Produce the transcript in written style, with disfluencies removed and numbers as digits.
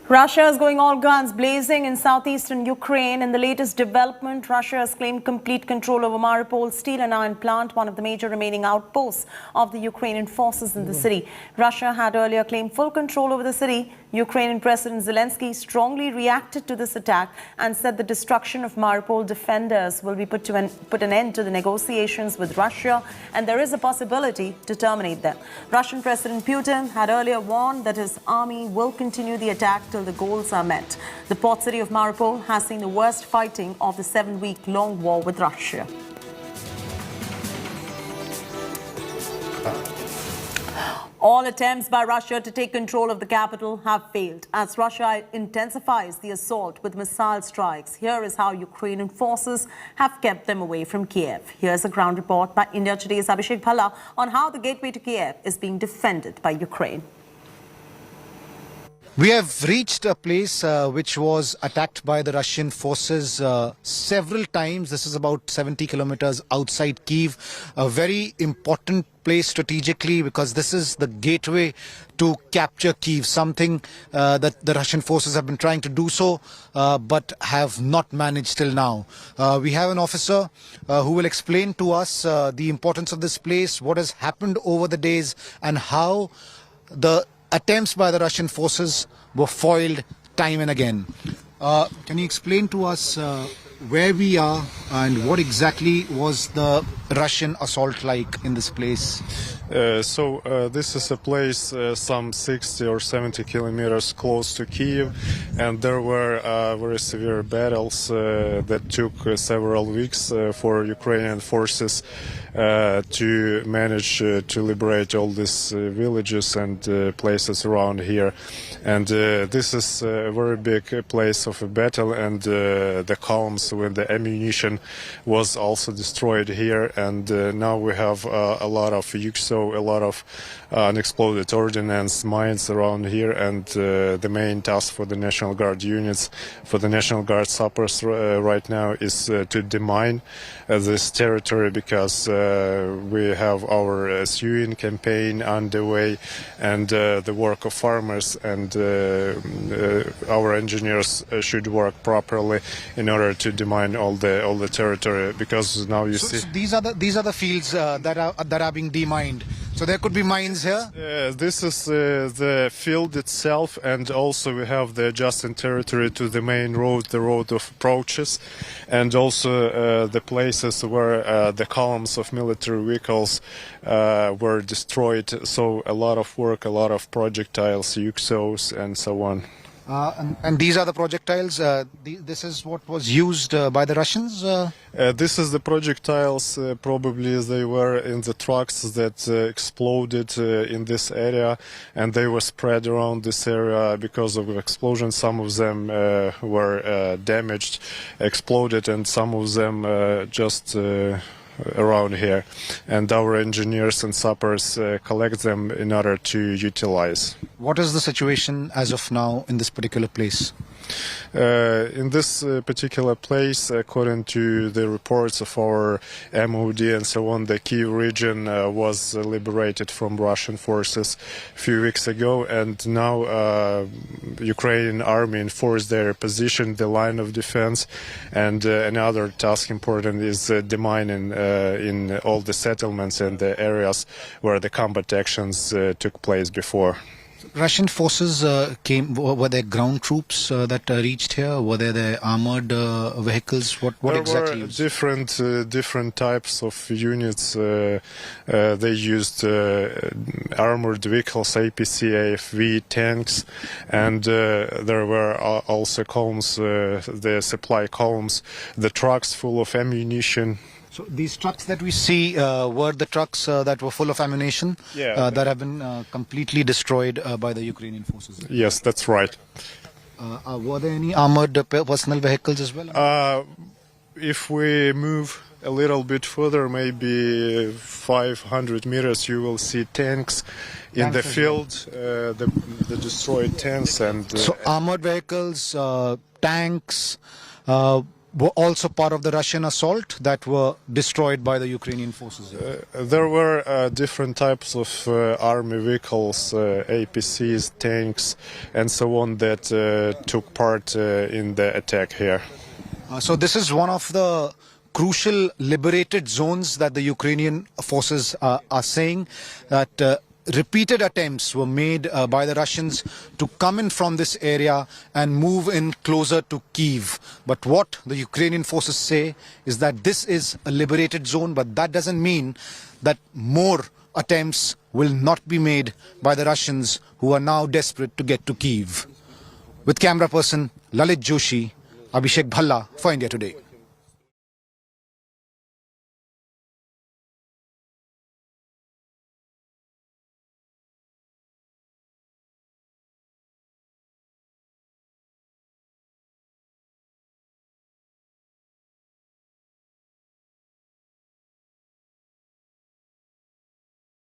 Russia is going all guns blazing in southeastern Ukraine. In the latest development, Russia has claimed complete control over Mariupol steel and iron plant, one of the major remaining outposts of the Ukrainian forces in the city. Russia had earlier claimed full control over the city. Ukrainian President Zelensky strongly reacted to this attack and said the destruction of Mariupol defenders will be put an end to the negotiations with Russia, and there is a possibility to terminate them. Russian President Putin had earlier warned that his army will continue the attack till the goals are met. The port city of Mariupol has seen the worst fighting of the 7-week-long war with Russia. All attempts by Russia to take control of the capital have failed as Russia intensifies the assault with missile strikes. Here is how Ukrainian forces have kept them away from Kiev. Here's a ground report by India Today's Abhishek Bhalla on how the gateway to Kiev is being defended by Ukraine. We have reached a place which was attacked by the Russian forces several times. This is about 70 kilometers outside Kyiv, a very important place strategically because this is the gateway to capture Kyiv, something that the Russian forces have been trying to do so, but have not managed till now. We have an officer who will explain to us the importance of this place, what has happened over the days, and how the attempts by the Russian forces were foiled time and again. Can you explain to us where we are and what exactly was the Russian assault like in this place? This is a place some 60 or 70 kilometers close to Kyiv, and there were very severe battles that took several weeks for Ukrainian forces to manage to liberate all these villages and places around here. And this is a very big place of a battle, and the columns with the ammunition was also destroyed here. And now we have a lot of UXO, a lot of unexploded ordnance mines around here, and the main task for the National Guard units, for the National Guard sappers right now is to demine this territory, because we have our sewing campaign underway, and the work of farmers, and our engineers should work properly in order to demine all the territory, because now you see. So these are the fields that are being demined. So there could be mines here? This is the field itself, and also we have the adjacent territory to the main road, the road of approaches, and also the places where the columns of military vehicles were destroyed. So a lot of work, a lot of projectiles, UXOs, and so on. And these are the projectiles. This is what was used by the Russians? This is the projectiles. Probably they were in the trucks that exploded in this area, and they were spread around this area because of explosion. Some of them were damaged, exploded, and some of them just around here, and our engineers and sappers collect them in order to utilize. What is the situation as of now in this particular place? In this particular place, according to the reports of our MOD and so on, the Kyiv region was liberated from Russian forces a few weeks ago, and now Ukrainian army enforced their position, the line of defense, and another task important is demining in all the settlements and the areas where the combat actions took place before. Russian forces came. Were there ground troops that reached here? Were there the armored vehicles? What exactly? There were different types of units. They used armored vehicles, APC, AFV, tanks, and there were also columns, the supply columns, the trucks full of ammunition. So these trucks that we see were the trucks that were full of ammunition that have been completely destroyed by the Ukrainian forces? Yes, that's right. Were there any armored personal vehicles as well? If we move a little bit further, maybe 500 meters, you will see tanks in the field, the destroyed tanks. And so armored vehicles, tanks. were also part of the Russian assault that were destroyed by the Ukrainian forces? There were different types of army vehicles, APCs, tanks, and so on that took part in the attack here. So this is one of the crucial liberated zones that the Ukrainian forces are saying that repeated attempts were made by the Russians to come in from this area and move in closer to Kyiv. But what the Ukrainian forces say is that this is a liberated zone, but that doesn't mean that more attempts will not be made by the Russians, who are now desperate to get to Kyiv. With camera person Lalit Joshi, Abhishek Bhalla for India Today.